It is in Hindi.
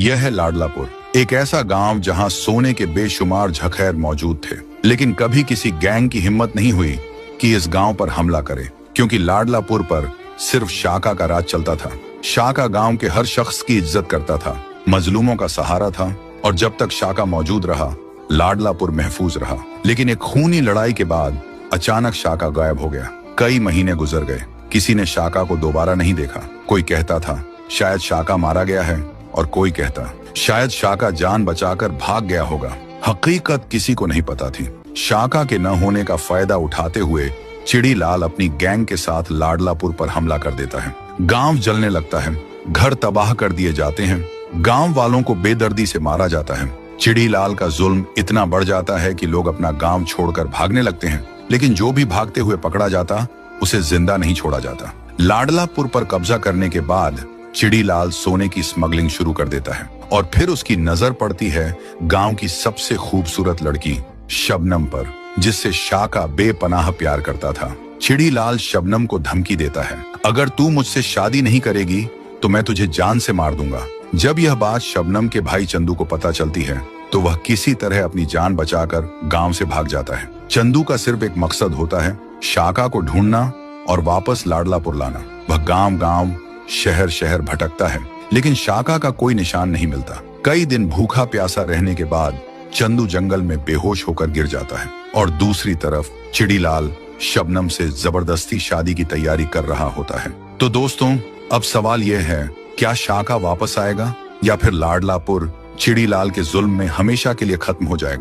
यह है लाडलापुर, एक ऐसा गांव जहां सोने के बेशुमार झखैर मौजूद थे, लेकिन कभी किसी गैंग की हिम्मत नहीं हुई कि इस गांव पर हमला करे, क्योंकि लाडलापुर पर सिर्फ शाका का राज चलता था। शाका गांव के हर शख्स की इज्जत करता था, मजलूमों का सहारा था, और जब तक शाका मौजूद रहा लाडलापुर महफूज रहा। लेकिन एक खूनी लड़ाई के बाद अचानक शाका गायब हो गया। कई महीने गुजर गए, किसी ने शाका को दोबारा नहीं देखा। कोई कहता था शायद शाका मारा गया है, और कोई कहता शायद शाका जान बचाकर भाग गया होगा। हकीकत किसी को नहीं पता थी। शाका के न होने का फायदा उठाते हुए चिड़ीलाल अपनी गैंग के साथ लाडलापुर पर हमला कर देता है। गांव जलने लगता है, घर तबाह कर दिए जाते हैं, गांव वालों को बेदर्दी से मारा जाता है। चिड़ीलाल का जुल्म इतना बढ़ जाता है कि लोग अपना गांव छोड़कर भागने लगते हैं, लेकिन जो भी भागते हुए पकड़ा जाता उसे जिंदा नहीं छोड़ा जाता। लाडलापुर पर कब्जा करने के बाद चिड़ीलाल सोने की स्मगलिंग शुरू कर देता है, और फिर उसकी नजर पड़ती है गांव की सबसे खूबसूरत लड़की शबनम पर, जिससे शाका बेपनाह प्यार करता था। चिड़ीलाल शबनम को धमकी देता है, अगर तू मुझसे शादी नहीं करेगी तो मैं तुझे जान से मार दूंगा। जब यह बात शबनम के भाई चंदू को पता चलती है तो वह किसी तरह अपनी जान बचाकर गांव से भाग जाता है। चंदू का सिर्फ एक मकसद होता है, शाका को ढूंढना और वापस लाडलापुर लाना। वह गांव गांव शहर शहर भटकता है, लेकिन शाका का कोई निशान नहीं मिलता। कई दिन भूखा प्यासा रहने के बाद चंदू जंगल में बेहोश होकर गिर जाता है, और दूसरी तरफ चिड़ीलाल शबनम से जबरदस्ती शादी की तैयारी कर रहा होता है। तो दोस्तों, अब सवाल यह है, क्या शाका वापस आएगा या फिर लाडलापुर चिड़ीलाल के जुल्म में हमेशा के लिए खत्म हो जाएगा?